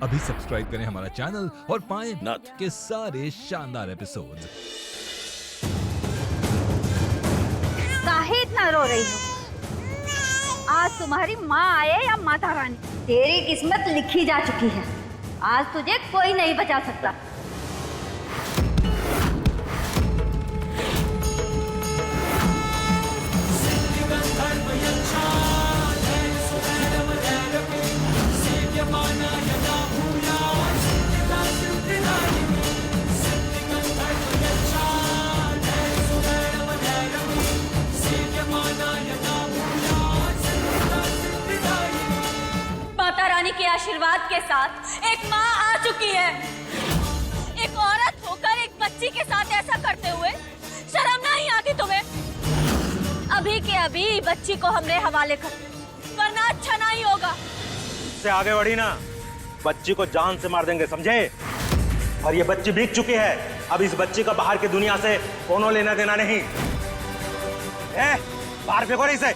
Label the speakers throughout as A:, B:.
A: अभी सब्सक्राइब करें हमारा चैनल और पाएं नथ के सारे शानदार एपिसोड्स।
B: काहे इतना रो रही हो? आज तुम्हारी माँ आए या माता रानी, तेरी किस्मत लिखी जा चुकी है। आज तुझे कोई नहीं बचा सकता।
C: माता रानी के आशीर्वाद के साथ एक माँ आ चुकी है। एक औरत होकर एक बच्ची के साथ ऐसा करते हुए शर्म नहीं आती तुम्हें? अभी के अभी बच्ची को हमरे हवाले कर, वरना अच्छा नहीं होगा।
D: से आगे बढ़ी ना, बच्ची को जान से मार देंगे, समझे? और ये बच्ची बिक चुकी है। अब इस बच्ची का बाहर की दुनिया से कोनो लेना देना नहीं। बाहर फेंको नहीं इसे।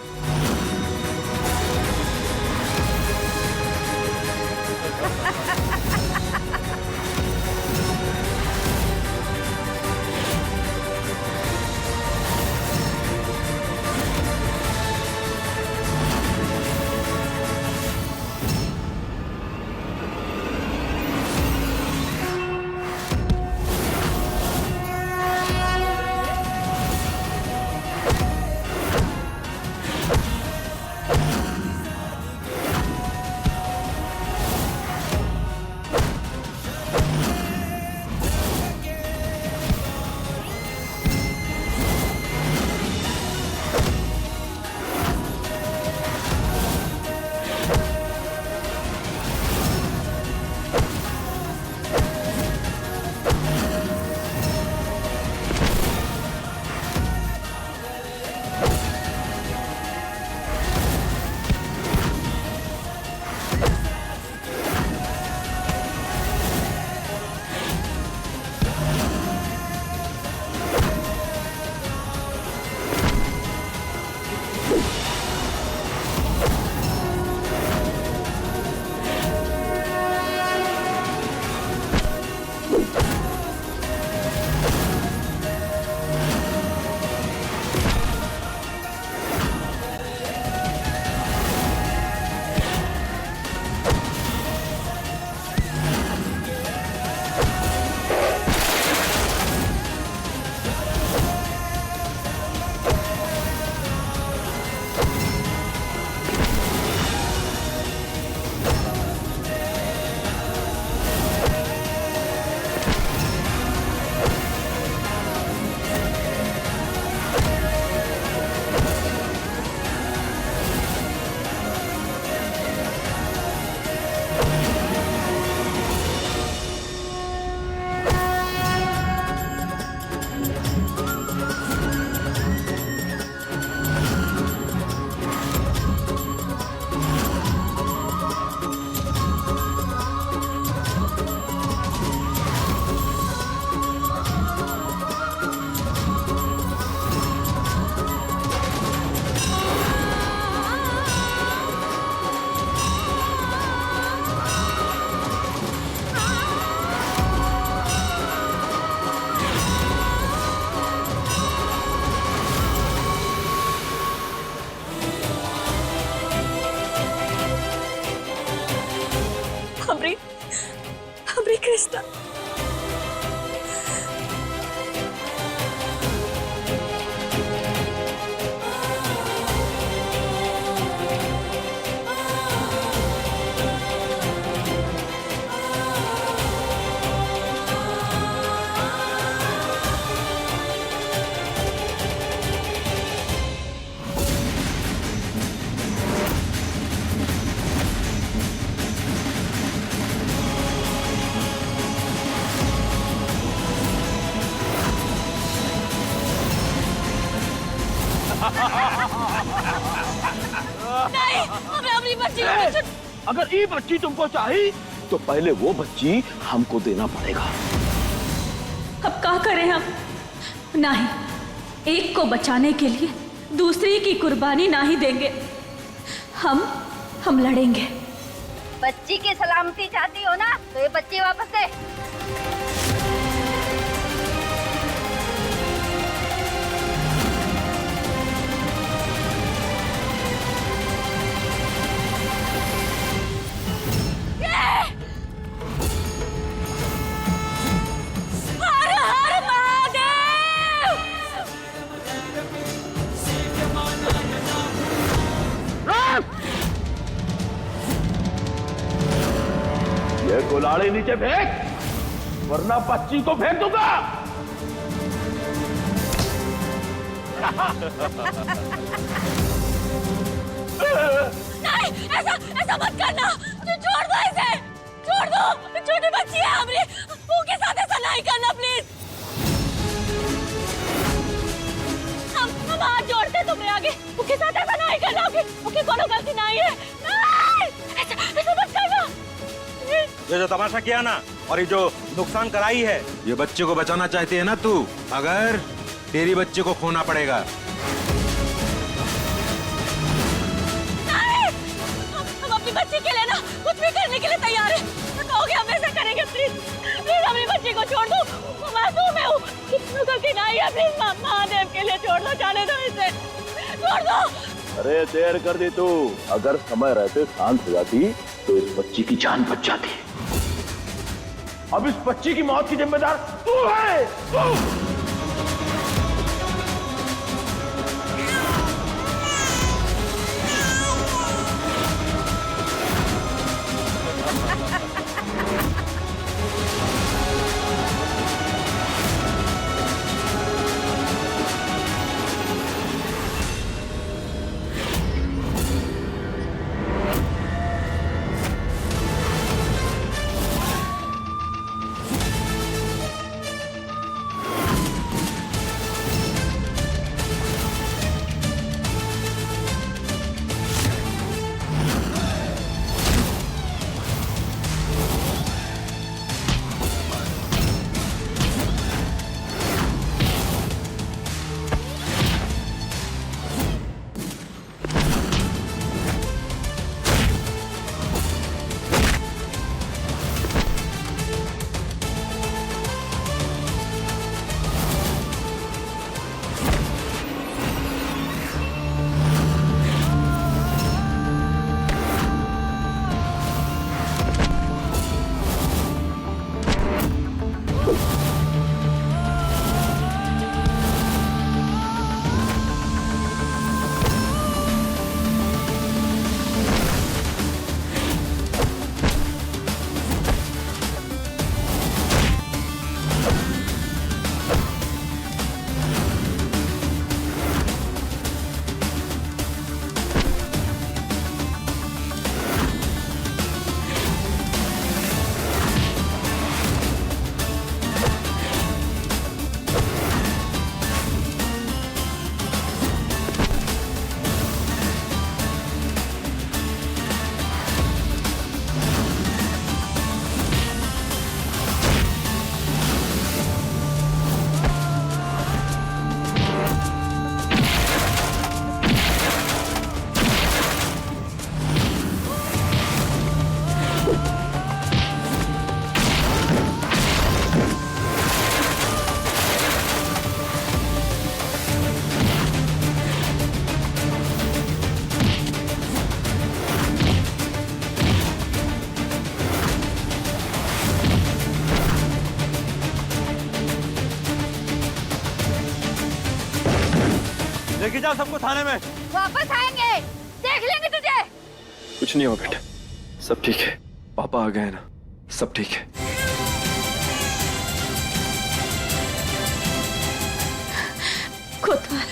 C: हमरी कृष्णा, नहीं, हमें अपनी बच्ची
E: अगर ये बच्ची तुमको चाहिए तो पहले वो बच्ची हमको देना पड़ेगा।
C: अब क्या करें हम? नहीं, एक को बचाने के लिए दूसरी की कुर्बानी नहीं देंगे। हम लड़ेंगे।
B: बच्ची की सलामती चाहती हो ना, बच्ची वापस दे।
C: हर हर महादेव।
E: ये कुल्हाड़ी नीचे फेंक, वरना बच्ची को फेंक दूंगा।
C: नहीं, ऐसा ऐसा मत करना। छोड़ दो इसे, छोड़ दो। छोटी बच्ची है हमारी, उनके साथ ऐसा नहीं करना प्लीज। हम हाथ जोड़ते तुम्हारे आगे, उनके साथ ऐसा नहीं करना। उनकी कोनो गलती नहीं है। नहीं, ऐसा मत करना।
D: ये जो तमाशा किया ना और ये जो नुकसान कराई है, ये बच्चे को बचाना चाहती है ना तू, अगर तेरी बच्चे को खोना पड़ेगा।
C: नहीं, हम अपनी बच्ची के लिए ना कुछ भी करने के लिए तैयार हैं। कहोगे हम ऐसा करेंगे, प्लीज प्लीज अपनी बच्ची को छोड़ दो। मासूम है वो, किसी गलती नहीं है। प्लीज महादेव के लिए छोड़ दो, जाने दो इसे, छोड़ दो।
E: अरे देर कर दी तू, अगर समय रहते शांत हो जाती तो इस बच्ची की जान बच जाती। अब इस बच्ची की मौत की जिम्मेदार तू है, तू।
D: लेके जाओ सबको थाने में।
B: वापस आएंगे, देख लेंगे तुझे।
F: कुछ नहीं हुआ बेटा, सब ठीक है। पापा आ गए ना, सब ठीक है।
C: कोतवाल,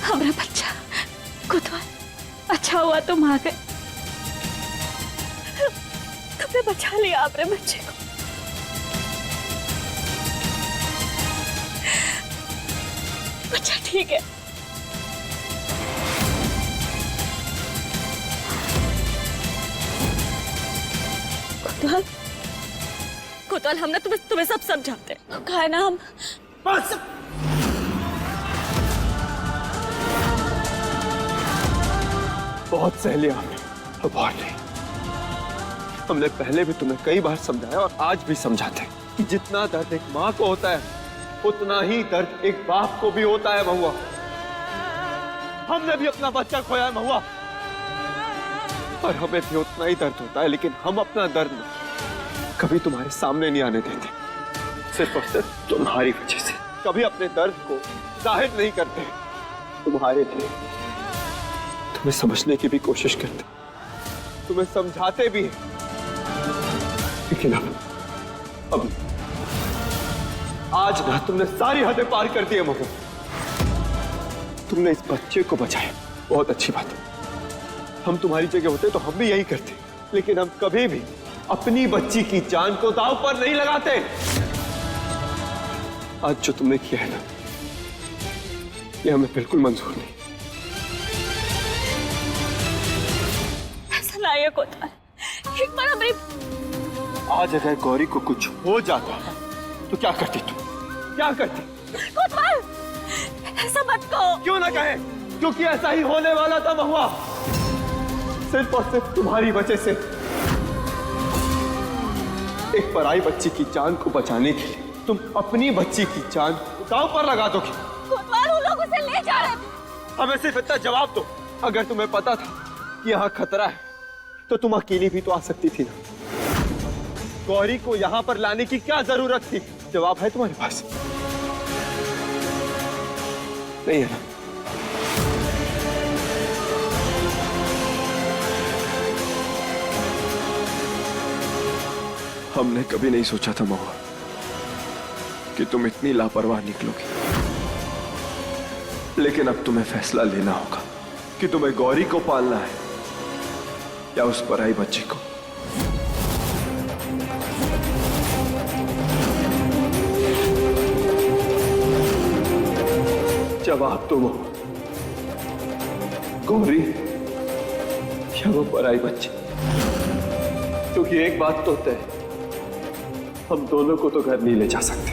C: हमारा बच्चा कोतवाल, अच्छा हुआ तुम आ गए। तुमने बचा लिया अपने बच्चे को। बच्चा ठीक है। कोतवाल, कोतवाल, हमने तुम्हें सब समझाते हैं। कहा है ना हम।
E: बस बहुत सह लिया हमने, बहुत नहीं।
F: हमने पहले भी तुम्हें कई बार समझाया और आज भी समझाते हैं कि जितना दर्द एक माँ को होता है उतना ही दर्द एक बाप को भी होता है महुआ। हमने भी अपना बच्चा खोया है महुआ, और हमें भी उतना ही दर्द होता है, लेकिन हम अपना दर्द कभी तुम्हारे सामने नहीं आने देते, सिर्फ और सिर्फ तुम्हारी वजह से। कभी अपने दर्द को जाहिर नहीं करते तुम्हारे लिए। तुम्हें समझने की भी कोशिश करते, तुम्हें समझाते भी हैं, लेकिन अब आज ना तुमने सारी हदें पार कर दी है महुआ। तुमने इस बच्चे को बचाया, बहुत अच्छी बात है। हम तुम्हारी जगह होते तो हम भी यही करते, लेकिन हम कभी भी अपनी बच्ची की जान को दांव पर नहीं लगाते। आज जो तुमने किया है ना, ये हमें बिल्कुल मंजूर नहीं।
C: ऐसा ना ये कोतवाल, एक बार हमारी
F: आज अगर गौरी को कुछ हो जाता तो क्या करती तू? क्या करती?
C: कोतवाल, ऐसा मत कहो।
F: क्यों ना कहे? क्योंकि ऐसा ही होने वाला था महुआ। सिर्फ और सिर्फ तुम्हारी वजह से एक पराई बच्ची की जान को बचाने के लिए तुम अपनी बच्ची की जान दांव पर लगा दोगे।
C: कोतवाल, वो लोग उसे ले जा रहे थे।
F: हमें सिर्फ इतना जवाब दो, अगर तुम्हें पता था कि यहाँ खतरा है तो तुम अकेली भी तो आ सकती थी ना। गौरी को यहाँ पर लाने की क्या जरूरत थी? जवाब है तुम्हारे पास? नहीं है ना? हमने कभी नहीं सोचा था महुआ कि तुम इतनी लापरवाह निकलोगी, लेकिन अब तुम्हें फैसला लेना होगा कि तुम्हें गौरी को पालना है या उस पराई बच्ची को। जवाब दो महुआ, गौरी या वो पराई बच्ची? क्योंकि एक बात तो तय है, हम दोनों को तो घर नहीं ले जा सकते।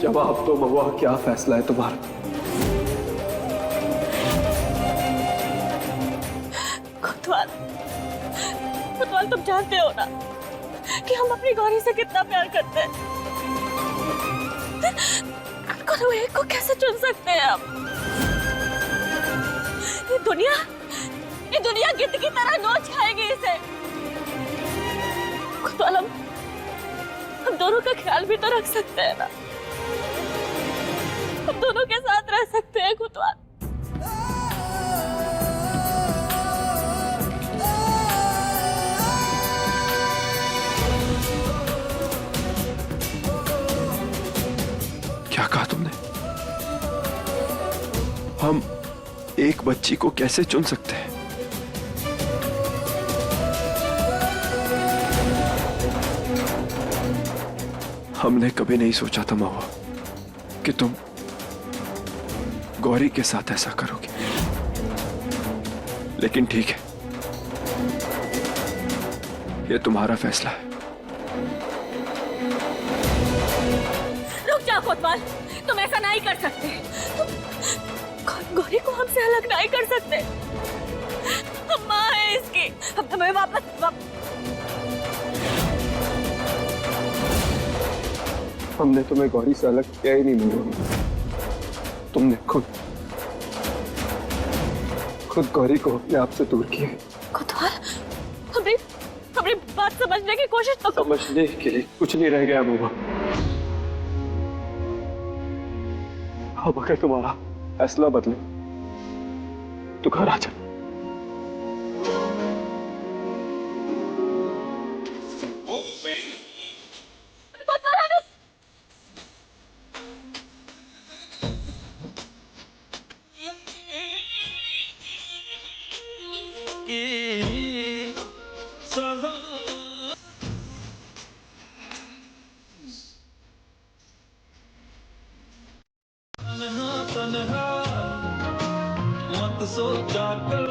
F: जवाब तो महुआ, क्या फैसला है तुम्हारा?
C: कोतवाल, कोतवाल, तुम जानते हो ना कि हम अपनी गौरी से कितना प्यार करते हैं। करो एक को कैसे चुन सकते हैं हम? ये दुनिया गिद्ध की तरह नोच खाएगी इसे। कोतवाल, हम दोनों का ख्याल भी तो रख सकते हैं ना। हम दोनों के साथ रह सकते हैं कोतवाल।
F: क्या कहा तुमने? हम एक बच्ची को कैसे चुन सकते हैं? हमने कभी नहीं सोचा था महुआ कि तुम गौरी के साथ ऐसा करोगे, लेकिन ठीक है, ये तुम्हारा फैसला है।
C: रुक जाओ कोतवाल, तुम ऐसा नहीं कर सकते। तुम गौरी को हमसे अलग नहीं कर सकते। हम माँ है इसकी, हम तुम्हें वापस
F: हमने तुम्हें गौरी से अलग किया ही नहीं महुआ। तुमने खुद गौरी को अपने आप से दूर किया।
C: कोतवाल, हमारी बात समझने की कोशिश तो
F: समझने के लिए कुछ नहीं रह गया महुआ। अब अगर तुम्हारा फैसला बदले तो घर आ जा।
G: मत सोचा कर